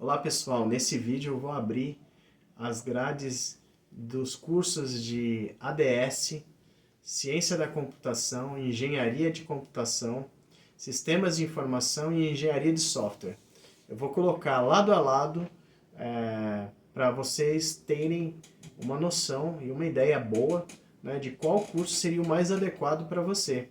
Olá pessoal, nesse vídeo eu vou abrir as grades dos cursos de ADS, Ciência da Computação, Engenharia de Computação, Sistemas de Informação e Engenharia de Software. Eu vou colocar lado a lado para vocês terem uma noção e uma ideia boa, né, de qual curso seria o mais adequado para você.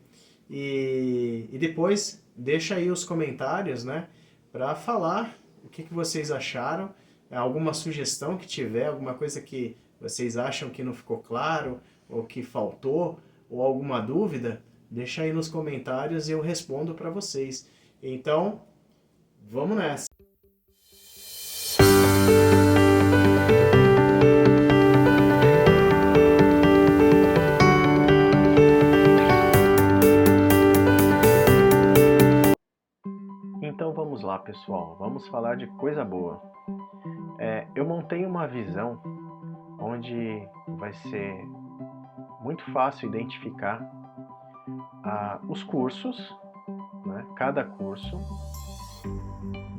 E depois deixa aí os comentários, né, para falar o que vocês acharam, alguma sugestão que tiver, alguma coisa que vocês acham que não ficou claro, ou que faltou, ou alguma dúvida, deixa aí nos comentários e eu respondo para vocês. Então, vamos nessa! Então vamos lá, pessoal, vamos falar de coisa boa. Eu montei uma visão onde vai ser muito fácil identificar os cursos, né, cada curso.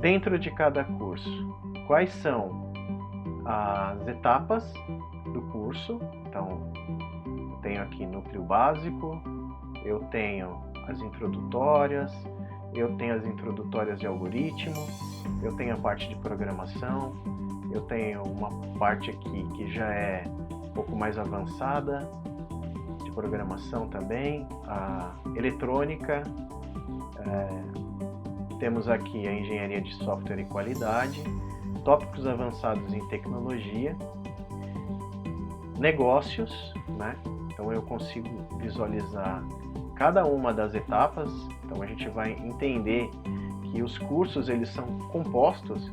Dentro de cada curso, quais são as etapas do curso. Então, eu tenho aqui núcleo básico, eu tenho as introdutórias, eu tenho as introdutórias de algoritmo, eu tenho a parte de programação, eu tenho uma parte aqui que já é um pouco mais avançada, de programação também, a eletrônica, temos aqui a engenharia de software e qualidade, tópicos avançados em tecnologia, negócios, né? Então eu consigo visualizar cada uma das etapas. Então a gente vai entender que os cursos eles são compostos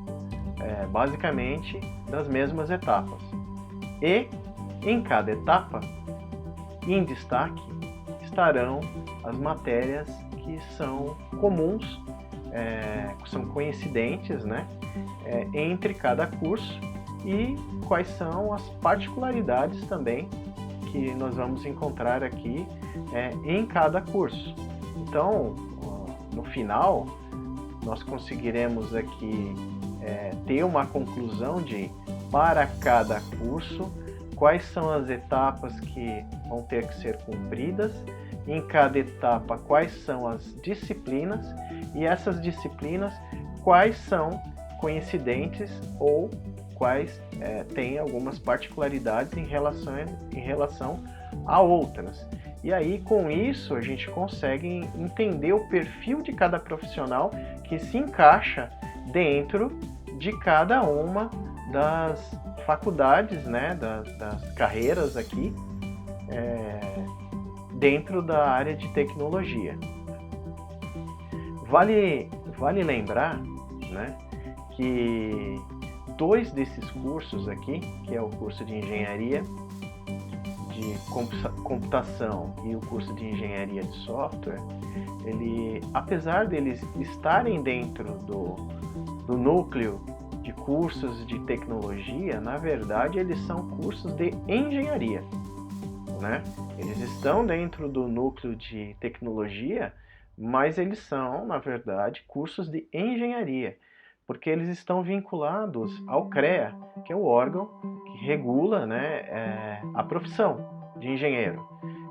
basicamente das mesmas etapas. E em cada etapa, em destaque, estarão as matérias que são comuns, são coincidentes, né, entre cada curso, e quais são as particularidades também que nós vamos encontrar aqui em cada curso. Então, no final, nós conseguiremos aqui ter uma conclusão de, para cada curso, quais são as etapas que vão ter que ser cumpridas, em cada etapa quais são as disciplinas, e essas disciplinas quais são coincidentes ou quais têm algumas particularidades em relação a outras. E aí, com isso, a gente consegue entender o perfil de cada profissional que se encaixa dentro de cada uma das faculdades, né, das carreiras aqui, dentro da área de tecnologia. Vale lembrar, né, que dois desses cursos aqui, que é o curso de engenharia de computação e o curso de engenharia de software, apesar deles estarem dentro do núcleo de cursos de tecnologia, na verdade eles são cursos de engenharia, né? Eles estão dentro do núcleo de tecnologia, mas eles são, na verdade, cursos de engenharia, porque eles estão vinculados ao CREA, que é o órgão que regula, né, a profissão de engenheiro.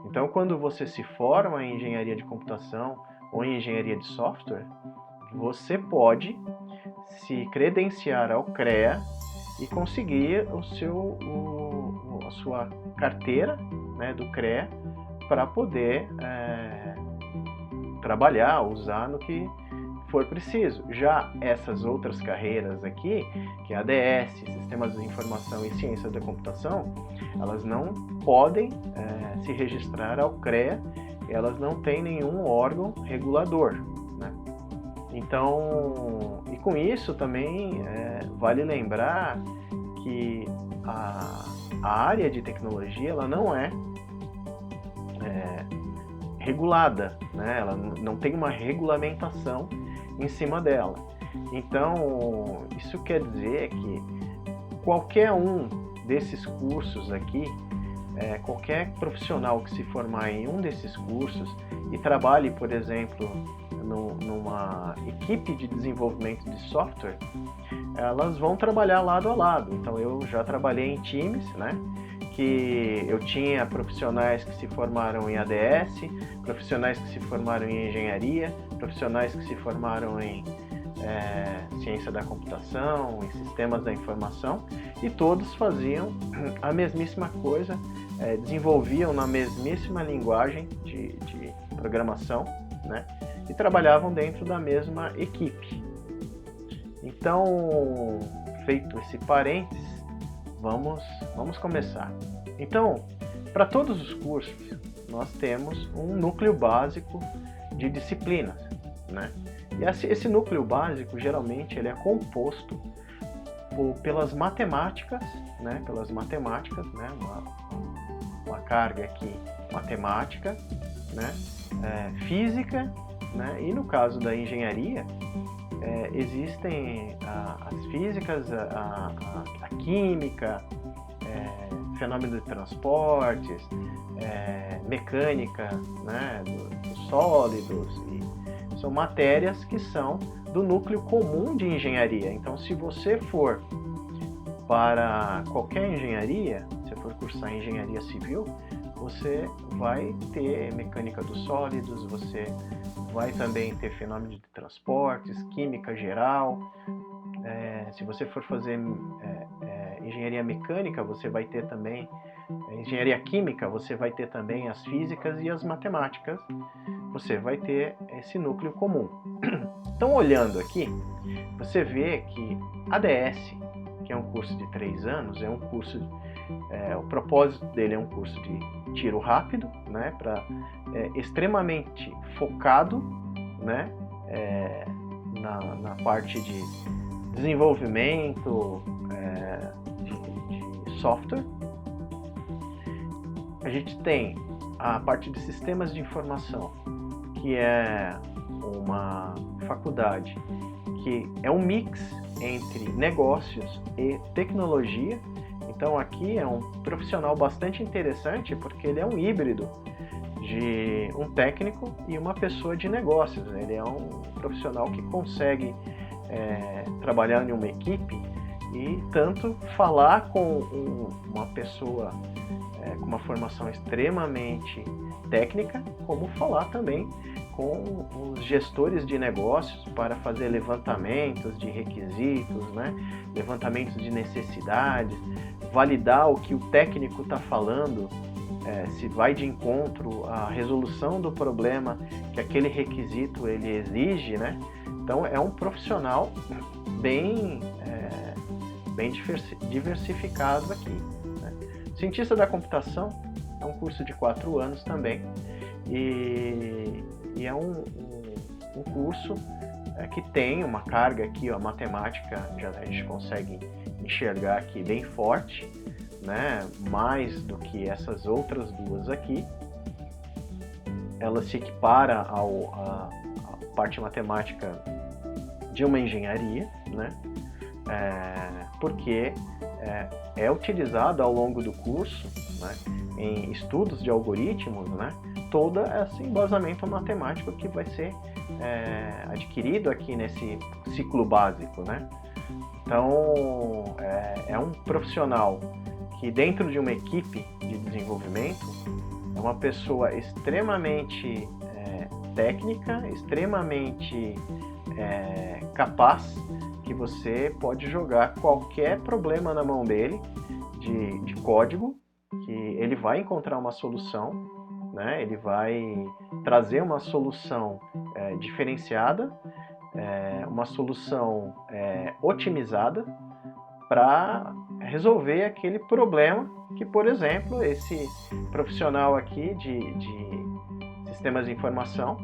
Então, quando você se forma em engenharia de computação ou em engenharia de software, você pode se credenciar ao CREA e conseguir a sua carteira, né, do CREA, para poder trabalhar, usar no que for preciso. Já essas outras carreiras aqui, que é ADS, Sistemas de Informação e Ciência da Computação, elas não podem se registrar ao CREA, elas não têm nenhum órgão regulador, né? Então, e com isso também vale lembrar que a área de tecnologia ela não é regulada, né? Ela não tem uma regulamentação em cima dela. Então, isso quer dizer que qualquer um desses cursos aqui, qualquer profissional que se formar em um desses cursos e trabalhe, por exemplo, numa equipe de desenvolvimento de software, elas vão trabalhar lado a lado. Então eu já trabalhei em times, né, que eu tinha profissionais que se formaram em ADS, profissionais que se formaram em engenharia, profissionais que se formaram em ciência da computação, em sistemas da informação, e todos faziam a mesmíssima coisa, desenvolviam na mesmíssima linguagem de programação, né, e trabalhavam dentro da mesma equipe. Então, feito esse parênteses, vamos começar. Então, para todos os cursos, nós temos um núcleo básico de disciplinas, né? E esse núcleo básico, geralmente, ele é composto pelas matemáticas, né? Uma carga aqui, matemática, né? Física, né? E no caso da engenharia, existem as físicas, a química, fenômeno de transportes, mecânica, né, dos sólidos, e são matérias que são do núcleo comum de engenharia. Então, se você for para qualquer engenharia, se for cursar engenharia civil, você vai ter mecânica dos sólidos, você vai também ter fenômeno de transportes, química geral. Se você for fazer engenharia mecânica, você vai ter também engenharia química, você vai ter também as físicas e as matemáticas. Você vai ter esse núcleo comum. Então, olhando aqui, você vê que ADS, que é um curso de 3 anos, é um curso, o propósito dele é um curso de tiro rápido, né, extremamente focado, né, na parte de desenvolvimento de software. A gente tem a parte de sistemas de informação, que é uma faculdade que é um mix entre negócios e tecnologia. Então aqui é um profissional bastante interessante, porque ele é um híbrido de um técnico e uma pessoa de negócios. Ele é um profissional que consegue trabalhar em uma equipe e tanto falar com uma pessoa com uma formação extremamente técnica, como falar também com os gestores de negócios para fazer levantamentos de requisitos, né? Levantamentos de necessidades, validar o que o técnico está falando, se vai de encontro à resolução do problema que aquele requisito ele exige, né? Então é um profissional bem diversificado aqui, né? Cientista da computação é um curso de 4 anos também, e é um curso que tem uma carga aqui, a matemática já a gente consegue enxergar aqui bem forte, né? Mais do que essas outras duas aqui. Ela se equipara à parte matemática de uma engenharia, né? Porque é utilizado ao longo do curso, né, em estudos de algoritmos, né, todo esse embasamento matemático que vai ser adquirido aqui nesse ciclo básico, né? Então, é um profissional que dentro de uma equipe de desenvolvimento é uma pessoa extremamente técnica, extremamente capaz, que você pode jogar qualquer problema na mão dele de código, que ele vai encontrar uma solução, né? Ele vai trazer uma solução diferenciada, uma solução otimizada para resolver aquele problema que, por exemplo, esse profissional aqui de sistemas de informação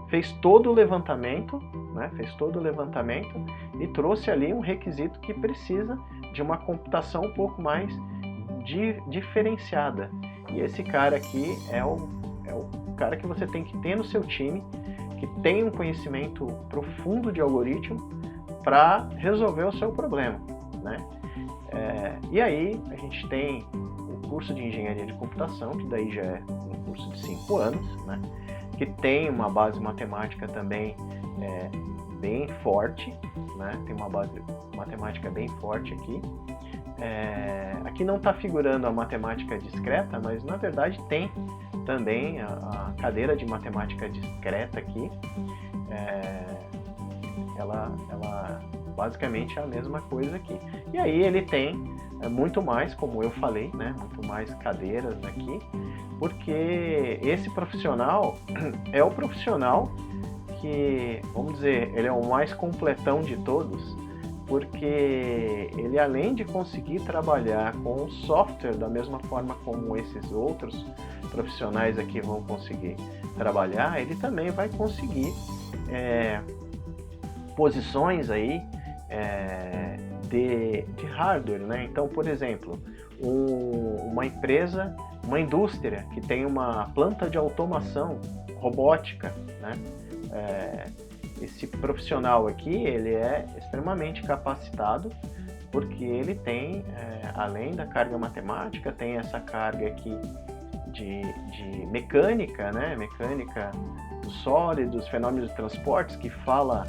fez todo o levantamento, né? E trouxe ali um requisito que precisa de uma computação um pouco mais diferenciada. E esse cara aqui é o cara que você tem que ter no seu time, que tem um conhecimento profundo de algoritmo para resolver o seu problema, né? E aí a gente tem o curso de engenharia de computação, que daí já é um curso de 5 anos, né? Que tem uma base matemática também bem forte, né? Tem uma base matemática bem forte aqui. Aqui não está figurando a matemática discreta, mas na verdade tem também a cadeira de matemática discreta aqui. Ela basicamente é a mesma coisa aqui. E aí ele tem muito mais, como eu falei, né? Muito mais cadeiras aqui, porque esse profissional é o profissional que, vamos dizer, ele é o mais completão de todos, porque ele, além de conseguir trabalhar com o software da mesma forma como esses outros profissionais aqui vão conseguir trabalhar, ele também vai conseguir posições aí de hardware, né? Então, por exemplo, uma empresa, uma indústria que tem uma planta de automação robótica, né? Esse profissional aqui, ele é extremamente capacitado, porque ele tem, além da carga matemática, tem essa carga aqui de mecânica, né? Mecânica dos sólidos, fenômenos de transportes, que fala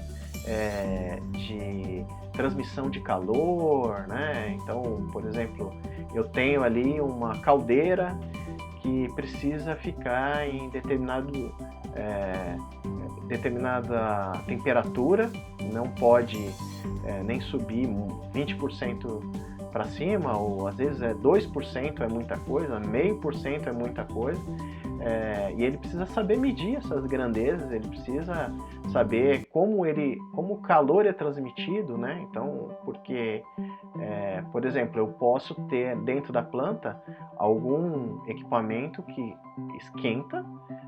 de transmissão de calor, né? Então, por exemplo, eu tenho ali uma caldeira que precisa ficar em determinada temperatura, não pode nem subir 20% para cima, ou às vezes 2% é muita coisa, 0,5% é muita coisa, e ele precisa saber medir essas grandezas, ele precisa saber como o calor é transmitido, né? Então, porque, por exemplo, eu posso ter dentro da planta algum equipamento que esquenta,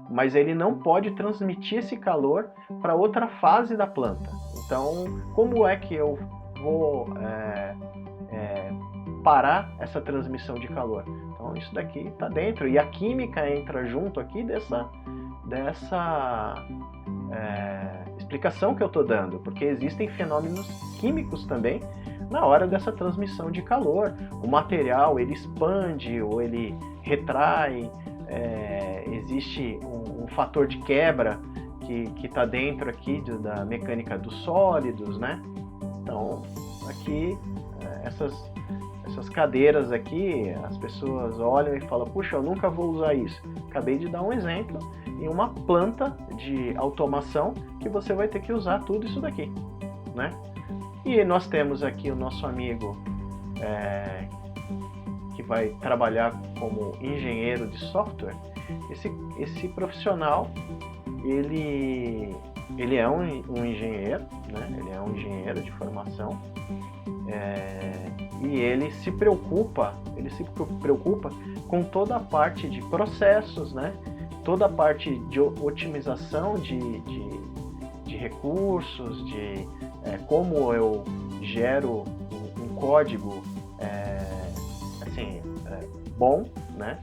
mas ele não pode transmitir esse calor para outra fase da planta. Então, como é que eu vou parar essa transmissão de calor? Então, isso daqui está dentro, e a química entra junto aqui dessa explicação que eu estou dando, porque existem fenômenos químicos também na hora dessa transmissão de calor. O material, ele expande ou ele retrai, existe um fator de quebra que está dentro aqui da mecânica dos sólidos, né? Então, aqui, essas cadeiras aqui, as pessoas olham e falam: puxa, eu nunca vou usar isso. Acabei de dar um exemplo em uma planta de automação que você vai ter que usar tudo isso daqui, né? E nós temos aqui o nosso amigo que vai trabalhar como engenheiro de software. Esse profissional, ele é um engenheiro, né? Ele é um engenheiro de formação, e ele se preocupa com toda a parte de processos, né? Toda a parte de otimização de recursos, de como eu gero um código bom, né?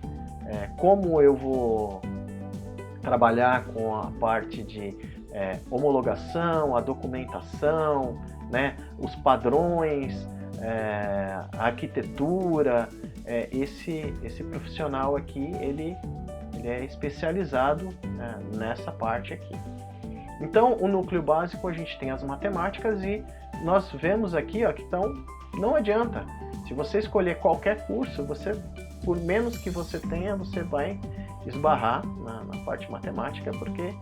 Como eu vou trabalhar com a parte de homologação, a documentação, né? Os padrões, a arquitetura. Esse profissional aqui, ele é especializado nessa parte aqui. Então, o núcleo básico, a gente tem as matemáticas, e nós vemos aqui, ó, que não adianta. Se você escolher qualquer curso, por menos que você tenha, você vai esbarrar na parte matemática, porque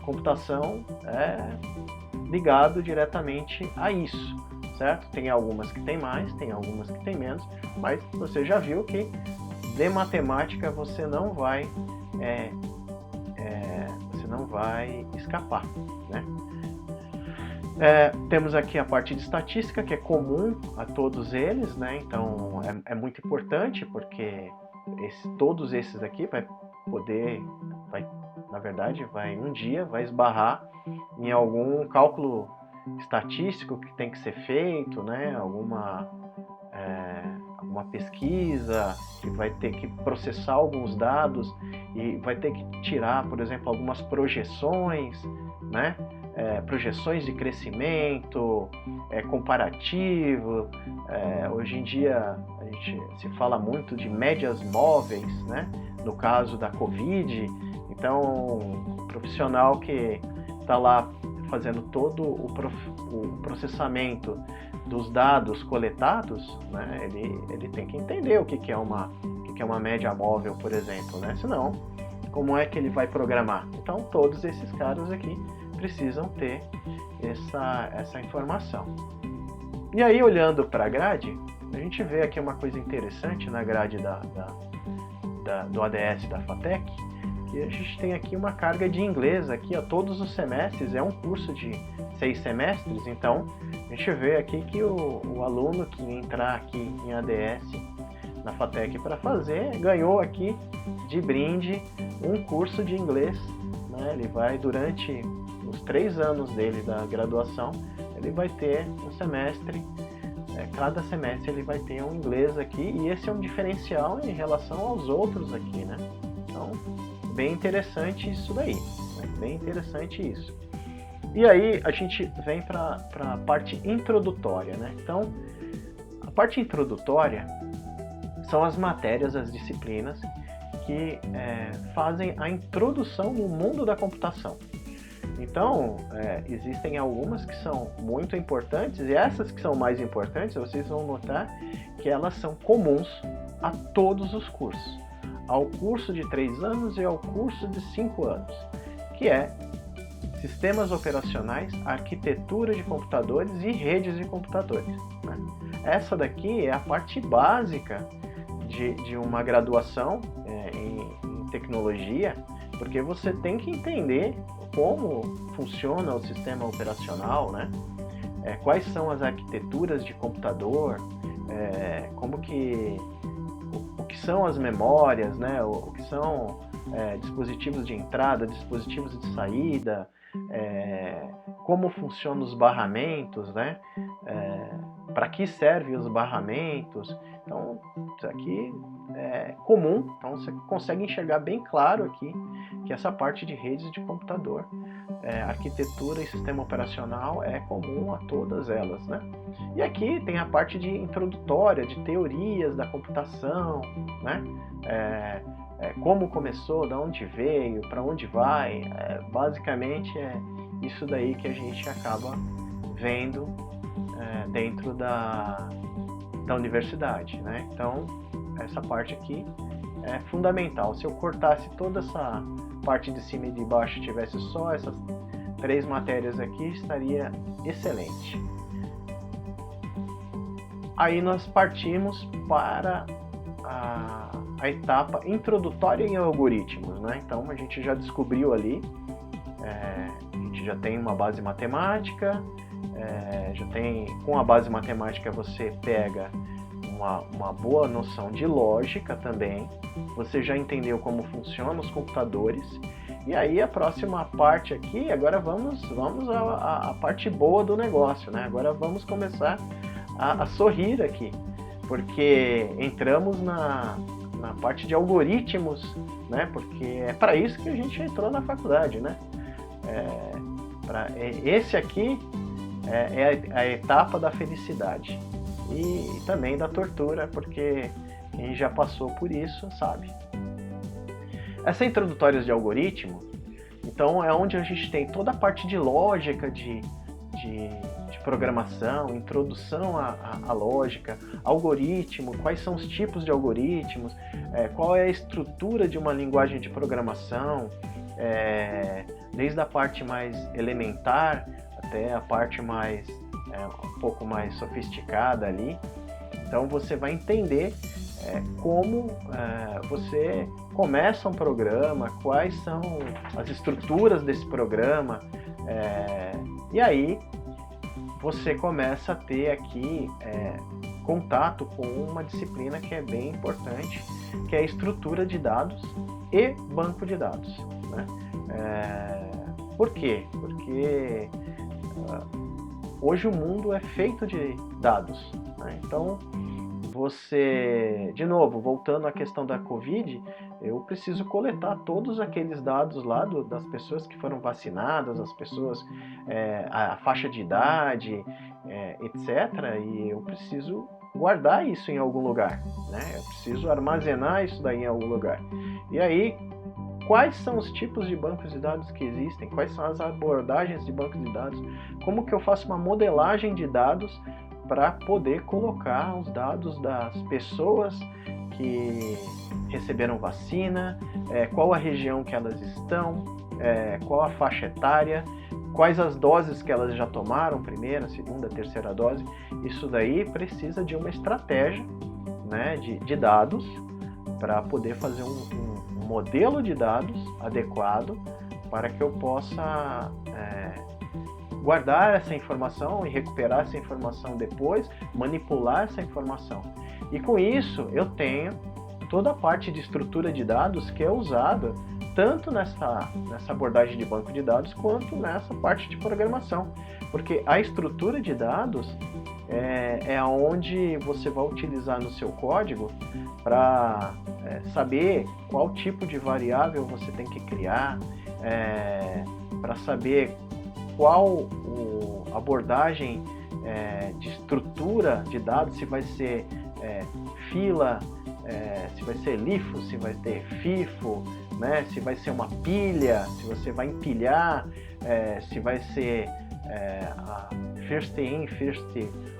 computação é ligado diretamente a isso, certo? Tem algumas que tem mais, tem algumas que tem menos, mas você já viu que de matemática você não vai escapar, né? Temos aqui a parte de estatística, que é comum a todos eles, né? Então é muito importante, porque todos esses aqui um dia vai esbarrar em algum cálculo estatístico que tem que ser feito, né? Alguma pesquisa que vai ter que processar alguns dados e vai ter que tirar, por exemplo, algumas projeções, né? Projeções de crescimento, comparativo. Hoje em dia a gente se fala muito de médias móveis, né? No caso da Covid. Então, o profissional que está lá fazendo todo o processamento dos dados coletados, né, ele tem que entender o que é uma média móvel, por exemplo, né? Senão, como é que ele vai programar? Então, todos esses caras aqui precisam ter essa informação. E aí, olhando para a grade, a gente vê aqui uma coisa interessante na grade do ADS da FATEC, que a gente tem aqui uma carga de inglês aqui, ó, todos os semestres, é um curso de 6 semestres, então a gente vê aqui que o aluno que entrar aqui em ADS na FATEC para fazer, ganhou aqui de brinde um curso de inglês, né? Ele vai, durante os 3 anos dele da graduação, ele vai ter um semestre, cada semestre ele vai ter um inglês aqui, e esse é um diferencial em relação aos outros aqui, né? Então, bem interessante isso daí, né? Bem interessante isso. E aí a gente vem para a parte introdutória, né? Então, a parte introdutória são as matérias, as disciplinas que fazem a introdução no mundo da computação. Então, existem algumas que são muito importantes, e essas que são mais importantes, vocês vão notar que elas são comuns a todos os cursos, ao curso de 3 anos e ao curso de 5 anos, que é sistemas operacionais, arquitetura de computadores e redes de computadores, né? Essa daqui é a parte básica de uma graduação em tecnologia, porque você tem que entender como funciona o sistema operacional, né? Quais são as arquiteturas de computador, o que são as memórias, né? O que são dispositivos de entrada, dispositivos de saída, como funcionam os barramentos, né? Para que servem os barramentos. Então, isso aqui é comum, então você consegue enxergar bem claro aqui que essa parte de redes de computador, arquitetura e sistema operacional é comum a todas elas, né? E aqui tem a parte de introdutória, de teorias da computação, né? Como começou, de onde veio, para onde vai, basicamente é isso daí que a gente acaba vendo dentro da universidade, né? Então, essa parte aqui é fundamental. Se eu cortasse toda essa parte de cima e de baixo e tivesse só essas 3 matérias aqui, estaria excelente. Aí nós partimos para a etapa introdutória em algoritmos, né? Então, a gente já descobriu ali, a gente já tem uma base matemática, com a base matemática você pega uma boa noção de lógica também, você já entendeu como funcionam os computadores, e aí a próxima parte aqui, agora vamos à parte boa do negócio, né? Agora vamos começar a sorrir aqui, porque entramos na parte de algoritmos, né? Porque é para isso que a gente entrou na faculdade, né? Esse aqui é a etapa da felicidade e também da tortura, porque quem já passou por isso sabe. Essa introdutória de algoritmo, então, é onde a gente tem toda a parte de lógica de programação, introdução à lógica, algoritmo, quais são os tipos de algoritmos, qual é a estrutura de uma linguagem de programação, desde a parte mais elementar até a parte mais um pouco mais sofisticada ali. Então você vai entender como você começa um programa, quais são as estruturas desse programa, e aí você começa a ter aqui contato com uma disciplina que é bem importante, que é a estrutura de dados e banco de dados, né? Por quê? Porque hoje o mundo é feito de dados, né? Então, de novo, voltando à questão da Covid, eu preciso coletar todos aqueles dados lá das pessoas que foram vacinadas, as pessoas, a faixa de idade, etc. E eu preciso guardar isso em algum lugar, né? Eu preciso armazenar isso daí em algum lugar. E aí, quais são os tipos de bancos de dados que existem, quais são as abordagens de bancos de dados, como que eu faço uma modelagem de dados para poder colocar os dados das pessoas que receberam vacina, qual a região que elas estão, qual a faixa etária, quais as doses que elas já tomaram, primeira, segunda, terceira dose. Isso daí precisa de uma estratégia, né, de dados para poder fazer um modelo de dados adequado para que eu possa guardar essa informação e recuperar essa informação depois, manipular essa informação. E com isso eu tenho toda a parte de estrutura de dados que é usada tanto nessa abordagem de banco de dados quanto nessa parte de programação. Porque a estrutura de dados é onde você vai utilizar no seu código para saber qual tipo de variável você tem que criar, para saber qual abordagem de estrutura de dados, se vai ser fila, se vai ser LIFO, se vai ter FIFO, né? Se vai ser uma pilha, se você vai empilhar, se vai ser a first in, first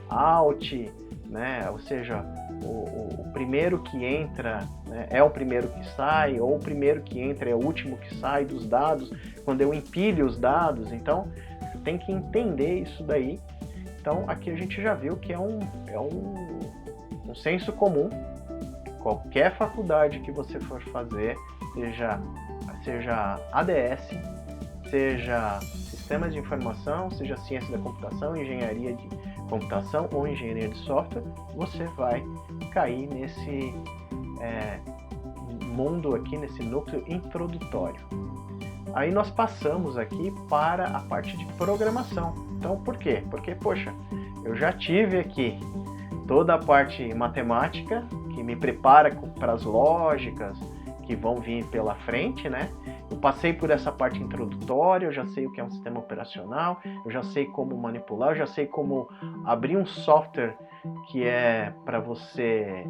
out, né? Ou seja, o primeiro que entra, né, é o primeiro que sai, ou o primeiro que entra é o último que sai dos dados, quando eu empilho os dados. Então, tem que entender isso daí. Então, aqui a gente já viu que é um senso comum. Qualquer faculdade que você for fazer, seja ADS, seja Sistemas de Informação, seja Ciência da Computação, Engenharia de Computação ou Engenharia de Software, você vai cair nesse mundo aqui, nesse núcleo introdutório. Aí nós passamos aqui para a parte de programação. Então, por quê? Porque, poxa, eu já tive aqui toda a parte matemática, que me prepara para as lógicas que vão vir pela frente, né? Eu passei por essa parte introdutória, eu já sei o que é um sistema operacional, eu já sei como manipular, eu já sei como abrir um software que é para você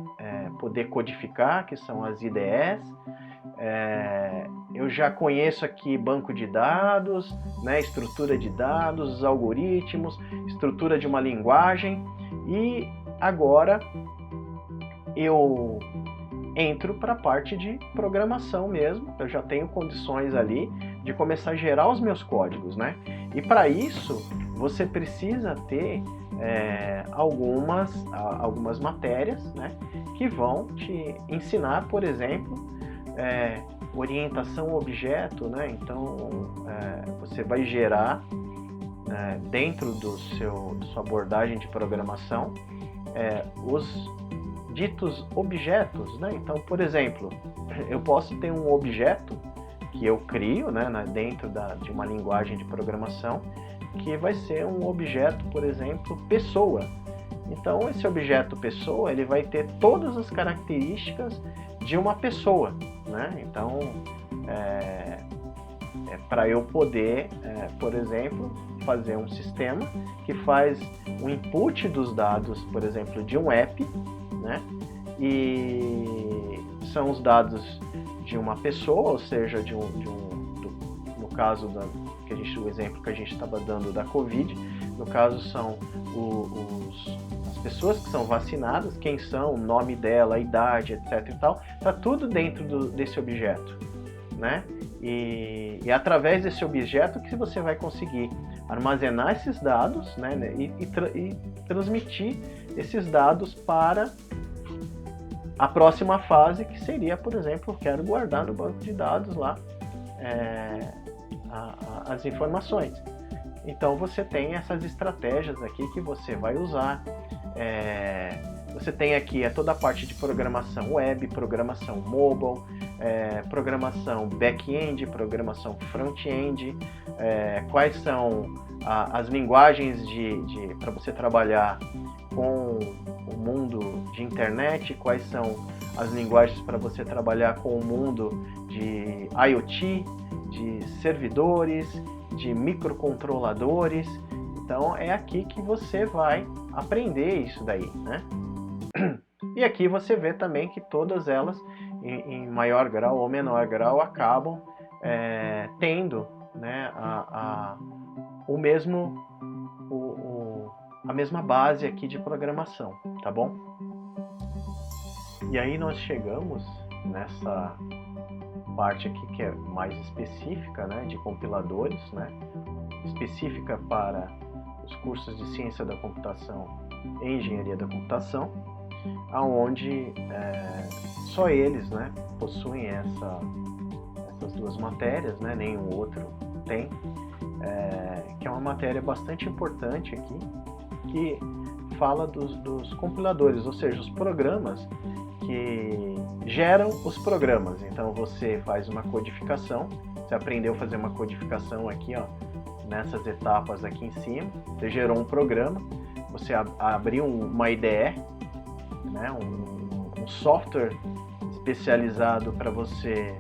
poder codificar, que são as IDEs. Eu já conheço aqui banco de dados, né? Estrutura de dados, os algoritmos, estrutura de uma linguagem, e agora eu entro para a parte de programação mesmo. Eu já tenho condições ali de começar a gerar os meus códigos, né? E para isso você precisa ter algumas matérias, né, que vão te ensinar, por exemplo, orientação objeto, né? Então você vai gerar dentro da sua abordagem de programação os ditos objetos, né? Então, por exemplo, eu posso ter um objeto que eu crio, né, dentro de uma linguagem de programação, que vai ser um objeto, por exemplo, pessoa. Então, esse objeto pessoa, ele vai ter todas as características de uma pessoa, né? Então, para eu poder, por exemplo, fazer um sistema que faz o input dos dados, por exemplo, de um app, né? E são os dados de uma pessoa, ou seja, no caso o exemplo que a gente estava dando da Covid, no caso são as pessoas que são vacinadas, quem são, o nome dela, a idade, etc e tal, tá tudo dentro desse objeto, né? E através desse objeto que você vai conseguir armazenar esses dados, né, e transmitir esses dados para a próxima fase, que seria, por exemplo, eu quero guardar no banco de dados lá as informações. Então você tem essas estratégias aqui que você vai usar. Você tem aqui toda a parte de programação web, programação mobile, programação back-end, programação front-end, quais são as linguagens para você trabalhar com o mundo de internet, quais são as linguagens para você trabalhar com o mundo de IoT, de servidores, de microcontroladores. Então é aqui que você vai aprender isso daí, né? E aqui você vê também que todas elas em maior grau ou menor grau, acabam tendo, né, o mesmo, a mesma base aqui de programação, tá bom? E aí nós chegamos nessa parte aqui que é mais específica, né, de compiladores, né, específica para os cursos de Ciência da Computação e Engenharia da Computação, aonde só eles, né, possuem essas duas matérias, né, nenhum outro tem, que é uma matéria bastante importante aqui, que fala dos compiladores, ou seja, os programas que geram os programas. Então você faz uma codificação, você aprendeu a fazer uma codificação aqui, ó, nessas etapas aqui em cima, você gerou um programa, você abriu uma IDE, né, um software especializado para você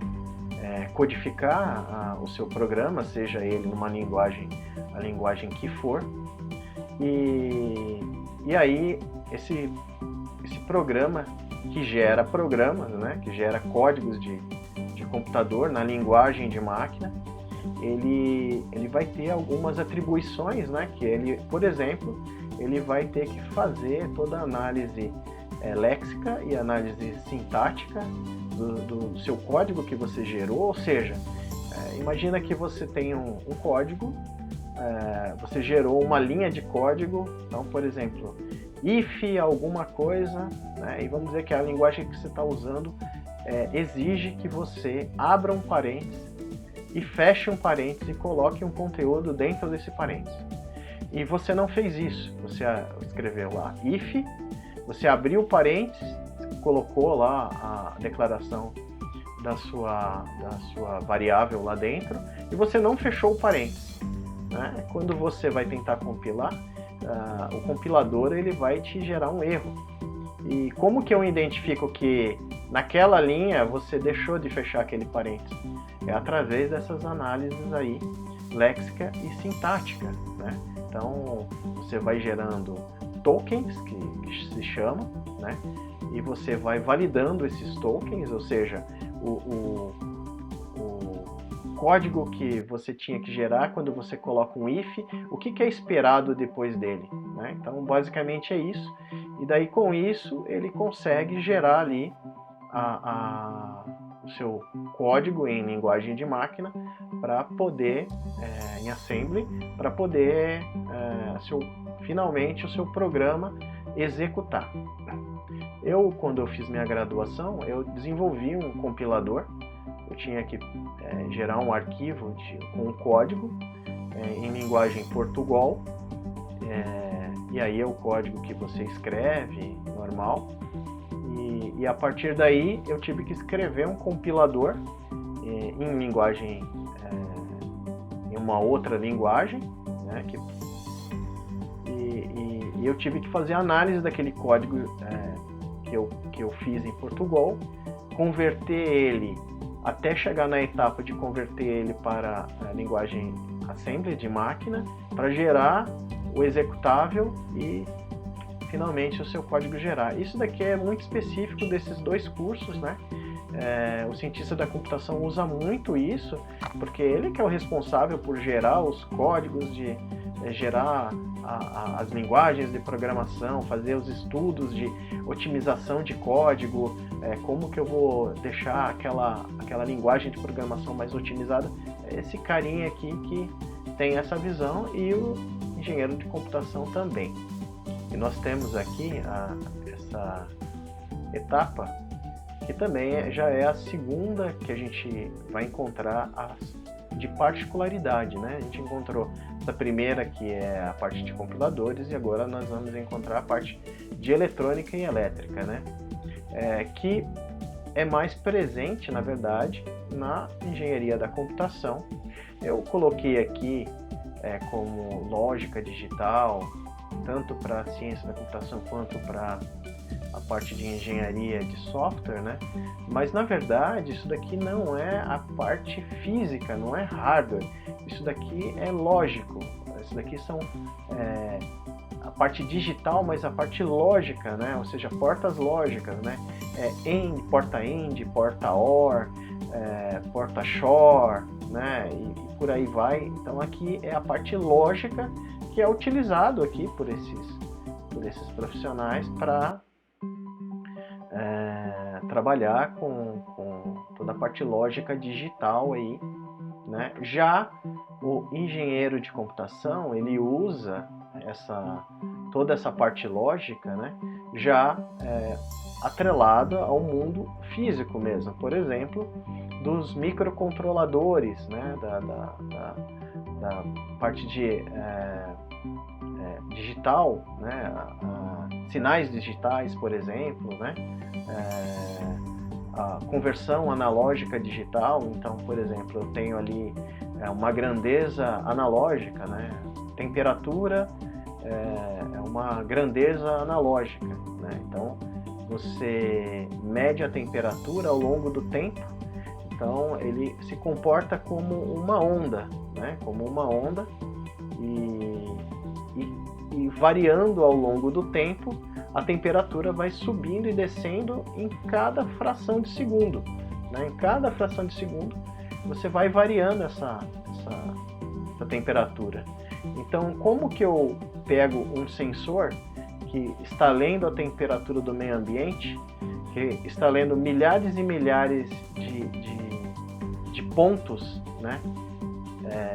codificar o seu programa, seja ele numa linguagem, a linguagem que for, e aí esse programa que gera programas, né, que gera códigos de computador na linguagem de máquina, ele vai ter algumas atribuições, né, que ele, por exemplo, ele vai ter que fazer toda a análise léxica e análise sintática do seu código que você gerou, ou seja, imagina que você tem um código, você gerou uma linha de código, então, por exemplo, if alguma coisa, né, e vamos dizer que a linguagem que você está usando exige que você abra um parênteses e feche um parênteses e coloque um conteúdo dentro desse parênteses. E você não fez isso, você escreveu lá if, você abriu o parênteses, colocou lá a declaração da sua variável lá dentro e você não fechou o parênteses, né? Quando você vai tentar compilar, o compilador ele vai te gerar um erro. E como que eu identifico que naquela linha você deixou de fechar aquele parênteses? É através dessas análises aí, léxica e sintática, né? Então você vai gerando tokens, que se chama, né? E você vai validando esses tokens, ou seja, o código que você tinha que gerar quando você coloca um if, o que é esperado depois dele, né? Então basicamente é isso, e daí com isso ele consegue gerar ali o seu código em linguagem de máquina para poder, em assembly, para poder finalmente o seu programa executar. Quando eu fiz minha graduação, eu desenvolvi um compilador. Eu tinha que gerar um arquivo com um código em linguagem Portugal, e aí é o código que você escreve, normal, e a partir daí eu tive que escrever um compilador em linguagem, em uma outra linguagem, né, e eu tive que fazer análise daquele código que eu fiz em Portugal, converter ele até chegar na etapa de converter ele para a linguagem assembly de máquina, para gerar o executável e finalmente o seu código gerar. Isso daqui é muito específico desses dois cursos, né? O cientista da computação usa muito isso, porque ele que é o responsável por gerar os códigos, gerar as linguagens de programação, fazer os estudos de otimização de código, como que eu vou deixar aquela linguagem de programação mais otimizada. Esse carinha aqui que tem essa visão, e o engenheiro de computação também. E nós temos aqui essa etapa, que também já é a segunda que a gente vai encontrar de particularidade, né? A gente encontrou essa primeira, que é a parte de compiladores, e agora nós vamos encontrar a parte de eletrônica e elétrica, né? Que é mais presente, na verdade, na engenharia da computação. Eu coloquei aqui como lógica digital, tanto para a ciência da computação quanto para a parte de engenharia de software, né? Mas na verdade isso daqui não é a parte física, não é hardware. Isso daqui é lógico. Isso daqui são a parte digital, mas a parte lógica, né? Ou seja, portas lógicas, né? Porta end, porta or, porta shore, né? E por aí vai. Então aqui é a parte lógica que é utilizado aqui por esses profissionais para trabalhar com toda a parte lógica digital aí, né? Já o engenheiro de computação, ele usa toda essa parte lógica, né? Já atrelada ao mundo físico mesmo, por exemplo, dos microcontroladores, né? Da parte de digital, né? Sinais digitais, por exemplo, né? A conversão analógica digital. Então, por exemplo, eu tenho ali uma grandeza analógica, né? Temperatura é uma grandeza analógica, né? Então, você mede a temperatura ao longo do tempo. Então, ele se comporta como uma onda, né? Como uma onda e variando ao longo do tempo, a temperatura vai subindo e descendo em cada fração de segundo, né? Em cada fração de segundo, você vai variando essa temperatura. Então, como que eu pego um sensor que está lendo a temperatura do meio ambiente, que está lendo milhares e milhares de pontos, né?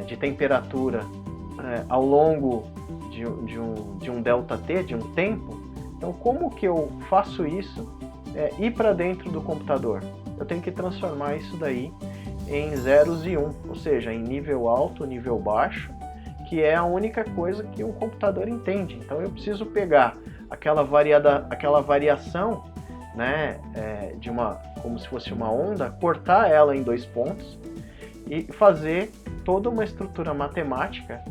De temperatura ao longo de um ΔT, de um tempo? Então, como que eu faço isso ir para dentro do computador? Eu tenho que transformar isso daí em zeros e um, ou seja, em nível alto, nível baixo, que é a única coisa que um computador entende. Então, eu preciso pegar aquela variação, né, como se fosse uma onda, cortar ela em 2 pontos e fazer toda uma estrutura matemática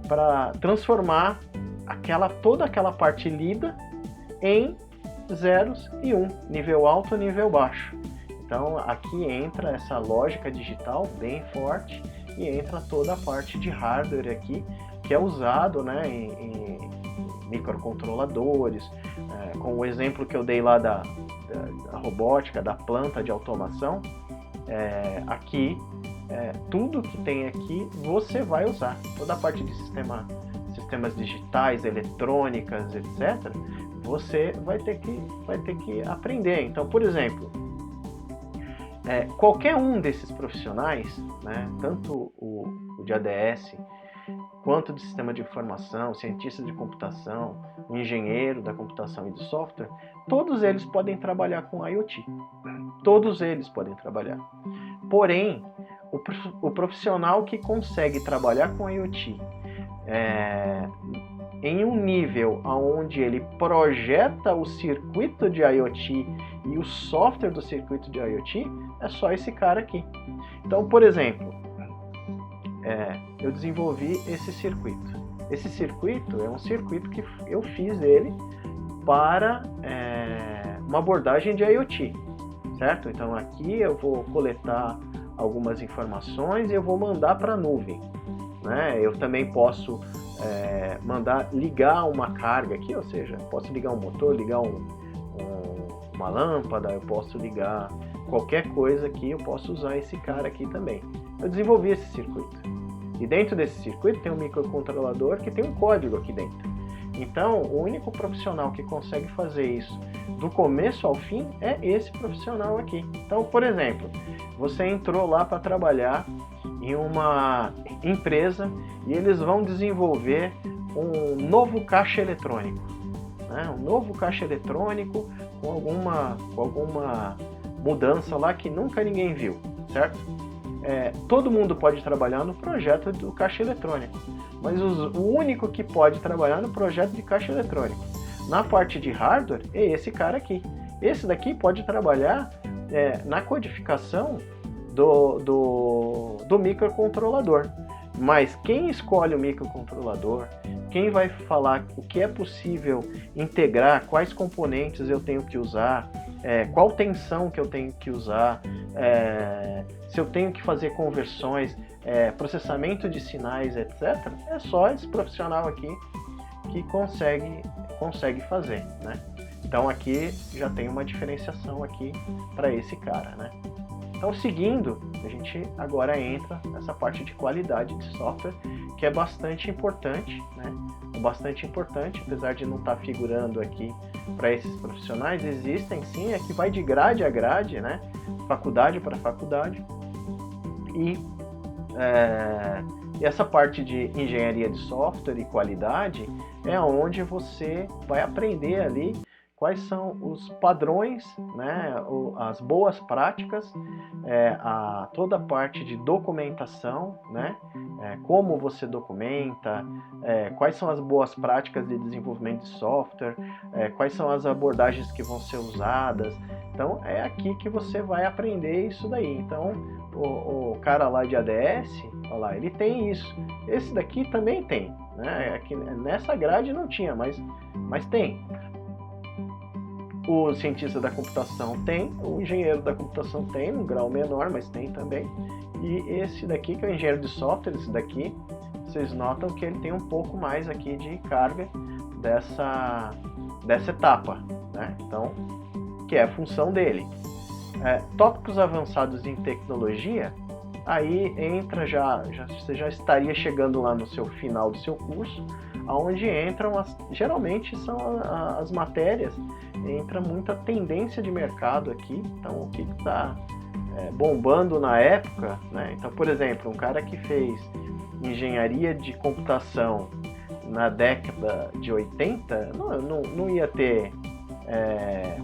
para transformar toda aquela parte lida em zeros e um, nível alto, nível baixo. Então aqui entra essa lógica digital bem forte e entra toda a parte de hardware aqui, que é usado, né, em microcontroladores, com o exemplo que eu dei lá da robótica, da planta de automação. Aqui, tudo que tem aqui você vai usar, toda a parte de sistemas digitais, eletrônicas, etc., você vai ter que aprender. Então, por exemplo, qualquer um desses profissionais, né, tanto o de ADS, quanto de sistema de informação, cientista de computação, engenheiro da computação e do software, todos eles podem trabalhar com IoT. Todos eles podem trabalhar. Porém, o profissional que consegue trabalhar com IoT em um nível onde ele projeta o circuito de IoT e o software do circuito de IoT, é só esse cara aqui. Então, por exemplo, eu desenvolvi esse circuito. Esse circuito é um circuito que eu fiz ele para uma abordagem de IoT, certo? Então aqui eu vou coletar algumas informações e eu vou mandar para a nuvem, né? Eu também posso mandar ligar uma carga aqui, ou seja, posso ligar um motor, ligar uma lâmpada, eu posso ligar qualquer coisa aqui, eu posso usar esse cara aqui também. Eu desenvolvi esse circuito. E dentro desse circuito tem um microcontrolador que tem um código aqui dentro. Então, o único profissional que consegue fazer isso do começo ao fim é esse profissional aqui. Então, por exemplo, você entrou lá para trabalhar em uma empresa e eles vão desenvolver um novo caixa eletrônico, né? Um novo caixa eletrônico com alguma mudança lá que nunca ninguém viu, certo? Todo mundo pode trabalhar no projeto do caixa eletrônico, mas o único que pode trabalhar no projeto de caixa eletrônico na parte de hardware é esse cara aqui. Esse daqui pode trabalhar na codificação do microcontrolador. Mas quem escolhe o microcontrolador, quem vai falar o que é possível integrar, quais componentes eu tenho que usar, qual tensão que eu tenho que usar, se eu tenho que fazer conversões, processamento de sinais, etc., é só esse profissional aqui que consegue fazer, né? Então aqui já tem uma diferenciação aqui para esse cara, né? Então, seguindo, a gente agora entra nessa parte de qualidade de software, que é bastante importante, né? Bastante importante, apesar de não estar figurando aqui para esses profissionais, existem sim, é que vai de grade a grade, né? Faculdade para faculdade. E essa parte de engenharia de software e qualidade é onde você vai aprender ali quais são os padrões, né, as boas práticas, toda a parte de documentação, né, como você documenta, quais são as boas práticas de desenvolvimento de software, quais são as abordagens que vão ser usadas. Então é aqui que você vai aprender isso daí. Então o cara lá de ADS, olha lá, ele tem isso. Esse daqui também tem, né? Aqui, nessa grade não tinha, mas tem. O cientista da computação tem, o engenheiro da computação tem, num grau menor, mas tem também. E esse daqui, que é o engenheiro de software, esse daqui, vocês notam que ele tem um pouco mais aqui de carga dessa etapa, né? Então, que é a função dele. Tópicos avançados em tecnologia, aí entra você já estaria chegando lá no seu final do seu curso, onde entram, geralmente são as matérias, entra muita tendência de mercado aqui, então o que está bombando na época, né? Então, por exemplo, um cara que fez engenharia de computação na década de 80, não ia ter,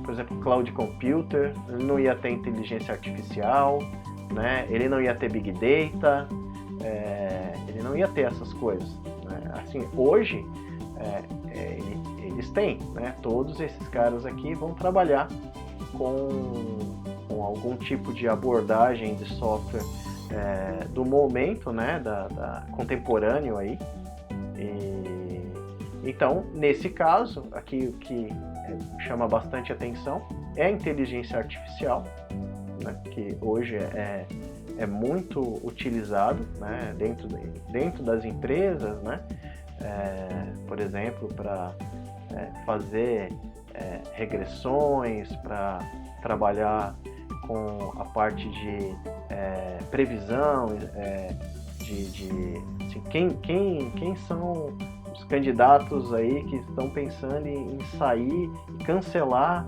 por exemplo, cloud computer, não ia ter inteligência artificial, né? Ele não ia ter big data, ele não ia ter essas coisas, né? Assim, hoje eles têm, né? Todos esses caras aqui vão trabalhar com algum tipo de abordagem de software do momento, né? Da contemporâneo aí. Então, nesse caso, aqui o que chama bastante atenção é a inteligência artificial, né? Que hoje é muito utilizado, né? dentro das empresas, né? Por exemplo, para fazer regressões, para trabalhar com a parte de previsão, assim, quem são os candidatos aí que estão pensando em sair e cancelar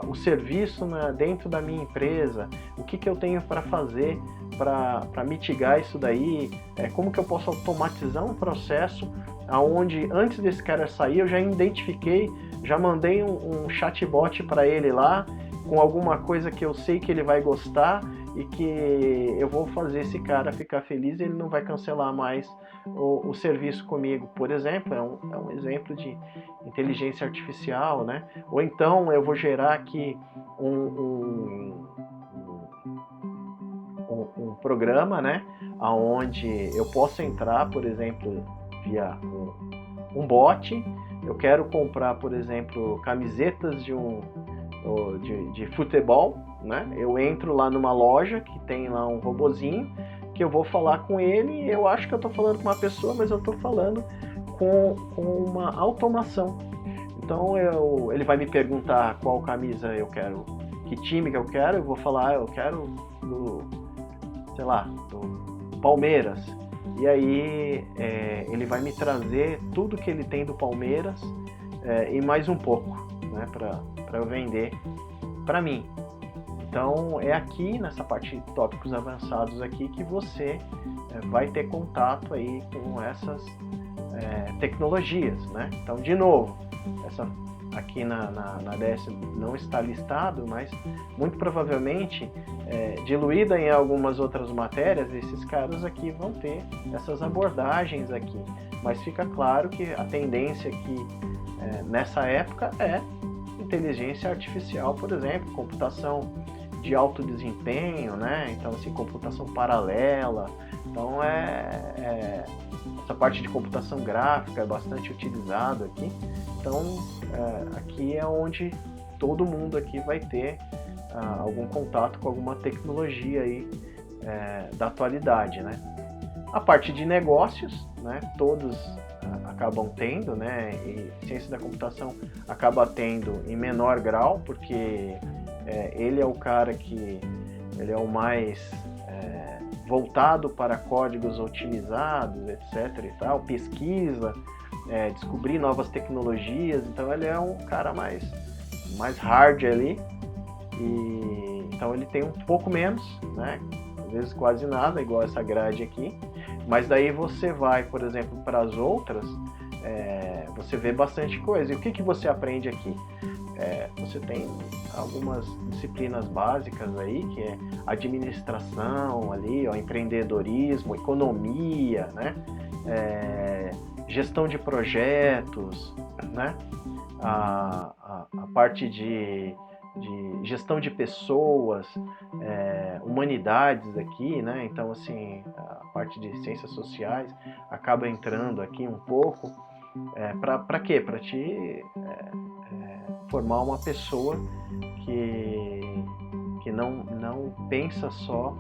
o serviço dentro da minha empresa, o que eu tenho para fazer para mitigar isso daí, como que eu posso automatizar um processo onde antes desse cara sair eu já identifiquei, já mandei um chatbot para ele lá com alguma coisa que eu sei que ele vai gostar e que eu vou fazer esse cara ficar feliz e ele não vai cancelar mais o serviço comigo, por exemplo. É um exemplo de inteligência artificial, né? Ou então eu vou gerar aqui um programa, né? Onde eu posso entrar, por exemplo, via um bot. Eu quero comprar, por exemplo, camisetas de futebol, né? Eu entro lá numa loja que tem lá um robozinho que eu vou falar com ele. Eu acho que eu estou falando com uma pessoa, mas eu estou falando com uma automação. Então ele vai me perguntar qual camisa eu quero, que time que eu quero. Eu vou falar, eu quero do Palmeiras. E aí ele vai me trazer tudo que ele tem do Palmeiras e mais um pouco, né, para eu vender para mim. Então é aqui nessa parte de tópicos avançados aqui que você vai ter contato aí com essas tecnologias, né? Então, de novo, aqui na ADS não está listado, mas muito provavelmente diluída em algumas outras matérias, esses caras aqui vão ter essas abordagens aqui. Mas fica claro que a tendência aqui nessa época é inteligência artificial, por exemplo, computação de alto desempenho, né? Então, assim, computação paralela. Então, essa parte de computação gráfica é bastante utilizada aqui. Então, aqui é onde todo mundo aqui vai ter algum contato com alguma tecnologia aí da atualidade, né? A parte de negócios, né? Todos acabam tendo, né? E ciência da computação acaba tendo em menor grau, porque ele é o cara que ele é o mais voltado para códigos otimizados, etc. e tal, pesquisa, descobrir novas tecnologias, então ele é um cara mais hard ali, e então ele tem um pouco menos, né? Às vezes quase nada, igual essa grade aqui, mas daí você vai, por exemplo, para as outras, você vê bastante coisa. E o que você aprende aqui? Você tem algumas disciplinas básicas aí, que é administração ali, ó, empreendedorismo, economia, né? Gestão de projetos, né? A parte de gestão de pessoas, humanidades aqui, né? Então, assim, a parte de ciências sociais acaba entrando aqui um pouco. Para quê? Para te formar uma pessoa que não pensa só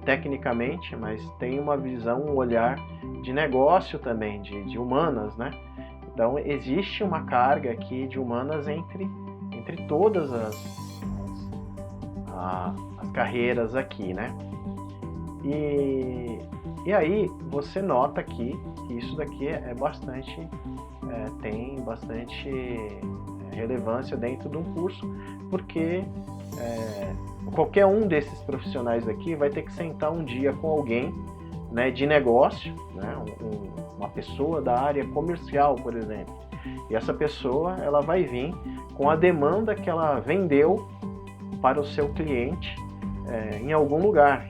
tecnicamente, mas tem uma visão, um olhar de negócio também, de humanas, né? Então, existe uma carga aqui de humanas entre todas as carreiras aqui, né? E aí você nota aqui que isso daqui tem bastante relevância dentro de um curso, porque qualquer um desses profissionais aqui vai ter que sentar um dia com alguém, né, de negócio, né, uma pessoa da área comercial, por exemplo. E essa pessoa ela vai vir com a demanda que ela vendeu para o seu cliente em algum lugar.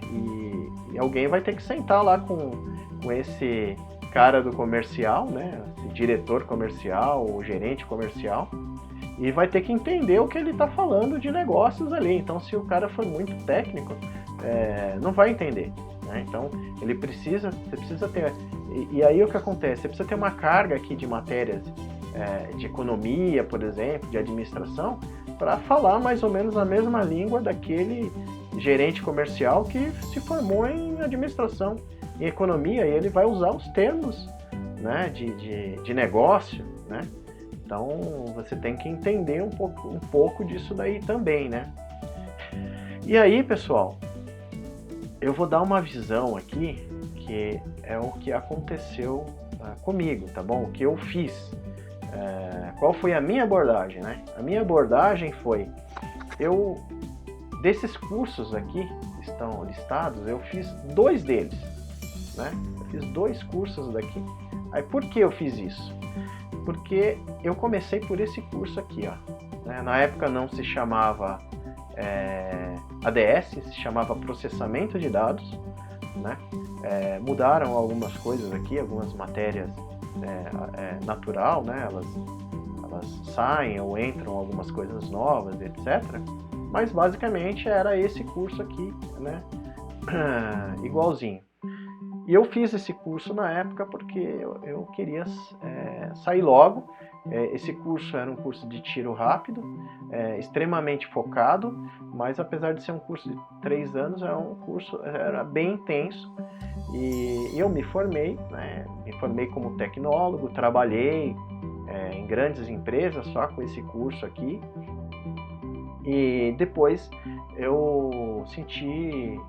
E alguém vai ter que sentar lá com esse cara do comercial, né, esse diretor comercial ou gerente comercial, e vai ter que entender o que ele está falando de negócios ali. Então, se o cara for muito técnico, não vai entender, né? Então, você precisa ter... E aí o que acontece? Você precisa ter uma carga aqui de matérias de economia, por exemplo, de administração, para falar mais ou menos a mesma língua daquele gerente comercial que se formou em administração, em economia, e ele vai usar os termos, né, de negócio, né? Então, você tem que entender um pouco disso daí também, né? E aí, pessoal, eu vou dar uma visão aqui, que é o que aconteceu comigo, tá bom? O que eu fiz. Qual foi a minha abordagem, né? A minha abordagem foi, desses cursos aqui, que estão listados, eu fiz 2 deles, né? Eu fiz 2 cursos daqui. Aí, por que eu fiz isso? Porque eu comecei por esse curso aqui, ó. Né? Na época não se chamava ADS, se chamava Processamento de Dados, né? Mudaram algumas coisas aqui, algumas matérias natural, né? Elas saem ou entram algumas coisas novas, etc. Mas basicamente era esse curso aqui, né? Igualzinho. E eu fiz esse curso na época porque eu queria sair logo. Esse curso era um curso de tiro rápido, extremamente focado, mas apesar de ser um curso de 3 anos, era bem intenso. E eu me formei, né? Me formei como tecnólogo, trabalhei em grandes empresas só com esse curso aqui. E depois eu senti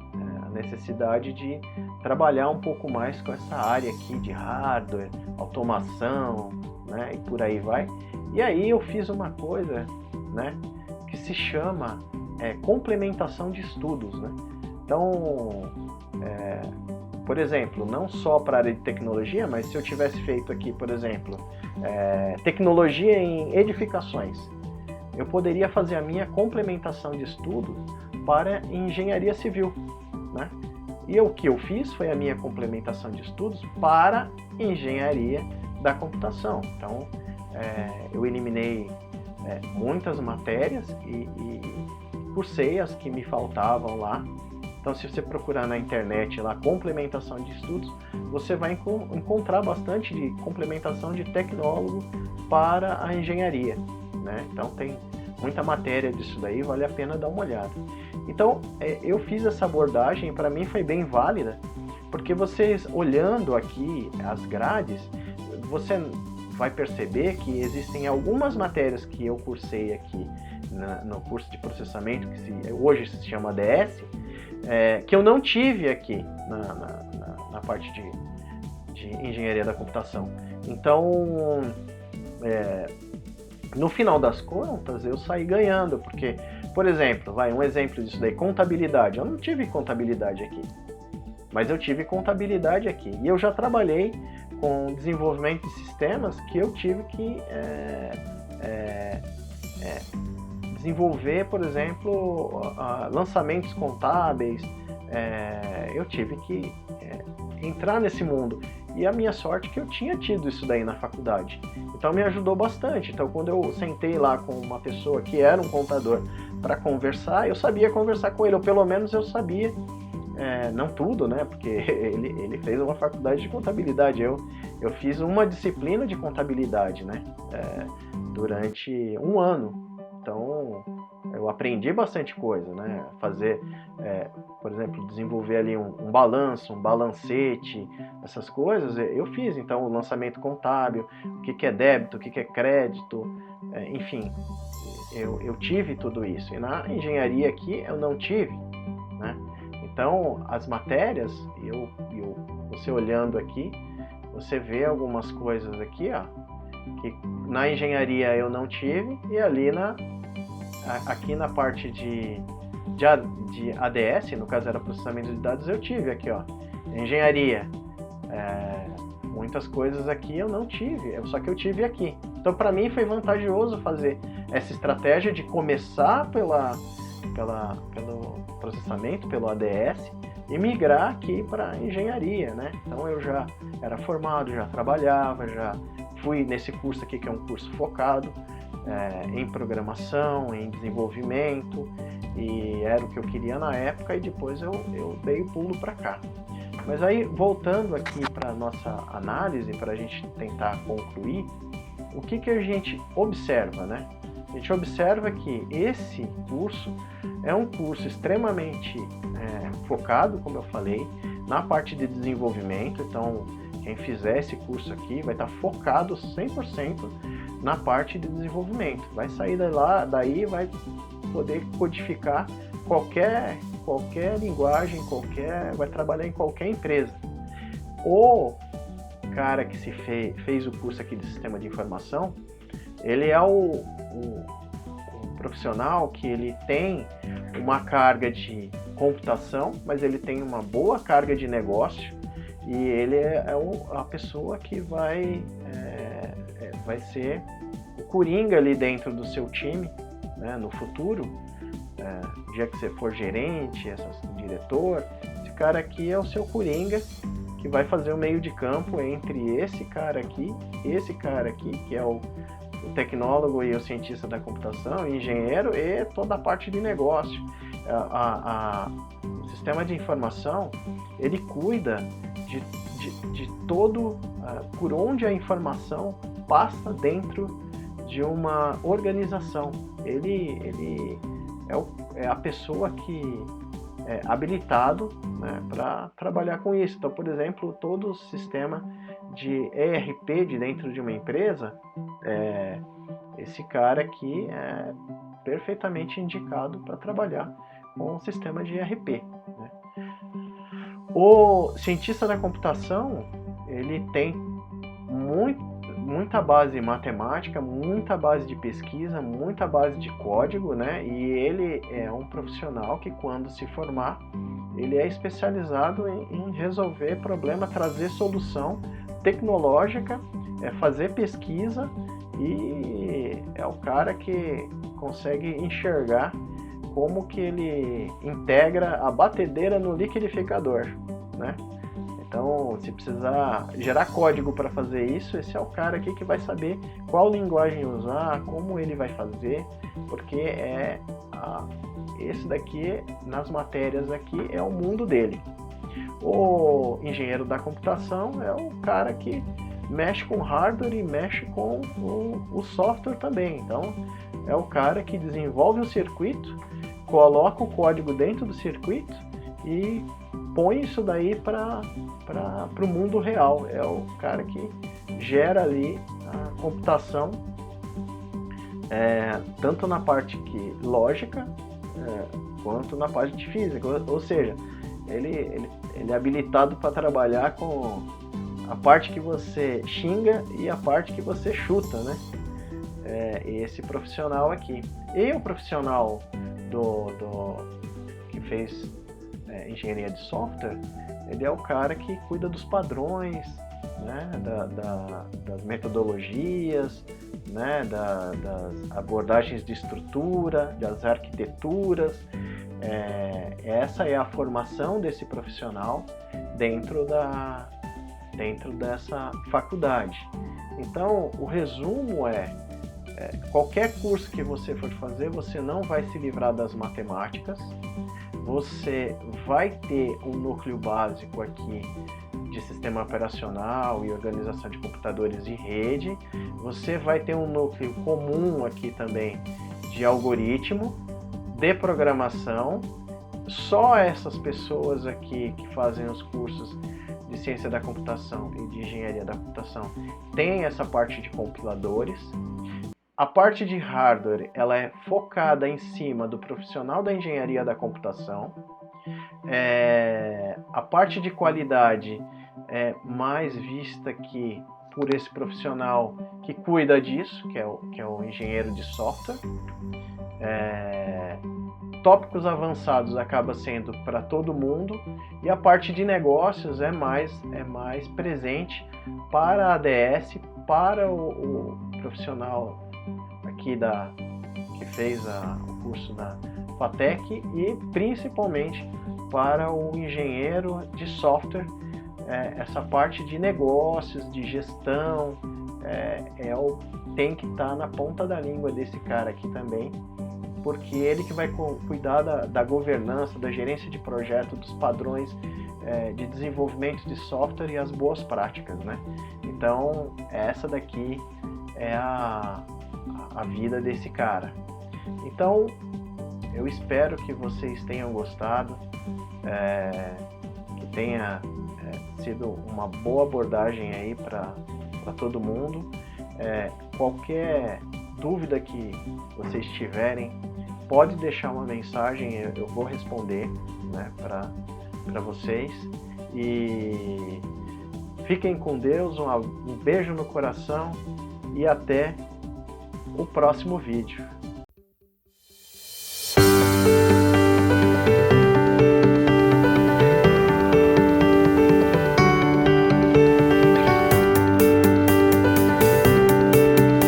a necessidade de trabalhar um pouco mais com essa área aqui de hardware, automação, né, e por aí vai. E aí eu fiz uma coisa, né, que se chama complementação de estudos, né? Então, por exemplo, não só para a área de tecnologia, mas se eu tivesse feito aqui, por exemplo, tecnologia em edificações, eu poderia fazer a minha complementação de estudos para engenharia civil, né? E o que eu fiz foi a minha complementação de estudos para engenharia da computação. Então, eu eliminei muitas matérias e cursei as que me faltavam lá. Então, se você procurar na internet lá, complementação de estudos, você vai encontrar bastante de complementação de tecnólogo para a engenharia, né? Então, tem muita matéria disso daí, vale a pena dar uma olhada. Então, eu fiz essa abordagem, para mim foi bem válida, porque vocês, olhando aqui as grades, você vai perceber que existem algumas matérias que eu cursei aqui no curso de processamento, que hoje se chama ADS, que eu não tive aqui na parte de engenharia da computação. Então, no final das contas, eu saí ganhando, porque, por exemplo, um exemplo disso daí, contabilidade. Eu não tive contabilidade aqui, mas eu tive contabilidade aqui. E eu já trabalhei com desenvolvimento de sistemas que eu tive que desenvolver, por exemplo, lançamentos contábeis. Eu tive que entrar nesse mundo. E a minha sorte é que eu tinha tido isso daí na faculdade. Então me ajudou bastante. Então quando eu sentei lá com uma pessoa que era um contador para conversar, eu sabia conversar com ele, ou pelo menos eu sabia, não tudo, né? Porque ele fez uma faculdade de contabilidade. Eu fiz uma disciplina de contabilidade, né? Durante um ano. Então eu aprendi bastante coisa, né? Fazer, por exemplo, desenvolver ali um balanço, um balancete, essas coisas eu fiz. Então o lançamento contábil, o que é débito, o que é crédito, enfim, eu tive tudo isso. E na engenharia aqui eu não tive, né? Então as matérias, você olhando aqui, você vê algumas coisas aqui, ó, que na engenharia eu não tive, e ali aqui na parte de ADS, no caso era processamento de dados, eu tive aqui, ó, engenharia. Muitas coisas aqui eu não tive, só que eu tive aqui. Então para mim foi vantajoso fazer essa estratégia de começar pelo processamento, pelo ADS, e migrar aqui para engenharia, né? Então eu já era formado, já trabalhava, já fui nesse curso aqui, que é um curso focado em programação, em desenvolvimento, e era o que eu queria na época, e depois eu dei o pulo para cá. Mas aí, voltando aqui para a nossa análise, para a gente tentar concluir, o que a gente observa, né? A gente observa que esse curso é um curso extremamente focado, como eu falei, na parte de desenvolvimento. Então, quem fizer esse curso aqui vai estar focado 100% na parte de desenvolvimento. Vai sair daí vai poder codificar qualquer linguagem, vai trabalhar em qualquer empresa. O cara que fez o curso aqui de sistema de informação, ele é o profissional que ele tem uma carga de computação, mas ele tem uma boa carga de negócio, e ele é a pessoa que vai ser o coringa ali dentro do seu time, né, no futuro. Já que você for gerente, diretor, esse cara aqui é o seu coringa, que vai fazer o meio de campo entre esse cara aqui, que é o tecnólogo e o cientista da computação, o engenheiro, e toda a parte de negócio. O sistema de informação, ele cuida de todo, por onde a informação passa dentro de uma organização. Ele é a pessoa que é habilitado, né, para trabalhar com isso. Então, por exemplo, todo o sistema de ERP de dentro de uma empresa, esse cara aqui é perfeitamente indicado para trabalhar com o sistema de ERP, né? O cientista da computação, ele tem muita base matemática, muita base de pesquisa, muita base de código, né? E ele é um profissional que, quando se formar, ele é especializado em resolver problema, trazer solução tecnológica, fazer pesquisa, e é o cara que consegue enxergar como que ele integra a batedeira no liquidificador, né? Então, se precisar gerar código para fazer isso, esse é o cara aqui que vai saber qual linguagem usar, como ele vai fazer, porque esse daqui, nas matérias aqui, é o mundo dele. O engenheiro da computação é o cara que mexe com hardware e mexe com o software também. Então, é o cara que desenvolve o circuito, coloca o código dentro do circuito e põe isso daí para o mundo real. É o cara que gera ali a computação, tanto na parte lógica, quanto na parte de física. Ou seja, ele é habilitado para trabalhar com a parte que você xinga e a parte que você chuta, né? Esse profissional aqui. E o profissional que fez engenharia de software, ele é o cara que cuida dos padrões, né? Das metodologias, né? Das abordagens de estrutura, das arquiteturas. Essa é a formação desse profissional dentro dessa faculdade. Então, o resumo qualquer curso que você for fazer, você não vai se livrar das matemáticas, você vai ter um núcleo básico aqui de sistema operacional e organização de computadores e rede, você vai ter um núcleo comum aqui também de algoritmo, de programação. Só essas pessoas aqui que fazem os cursos de ciência da computação e de engenharia da computação têm essa parte de compiladores. A parte de hardware, ela é focada em cima do profissional da engenharia da computação. A parte de qualidade é mais vista aqui por esse profissional que cuida disso, que é o engenheiro de software. Tópicos avançados acaba sendo para todo mundo, e a parte de negócios é mais presente para a ADS, para o profissional aqui que fez o curso da FATEC, e principalmente para o engenheiro de software. Essa parte de negócios, de gestão, tem que estar na ponta da língua desse cara aqui também, porque ele que vai cuidar da governança, da gerência de projeto, dos padrões de desenvolvimento de software e as boas práticas, né? Então, essa daqui é a vida desse cara. Então, eu espero que vocês tenham gostado, que tenha sido uma boa abordagem aí para todo mundo. Qualquer dúvida que vocês tiverem, pode deixar uma mensagem, eu vou responder, né, para vocês. E fiquem com Deus, um beijo no coração e até o próximo vídeo.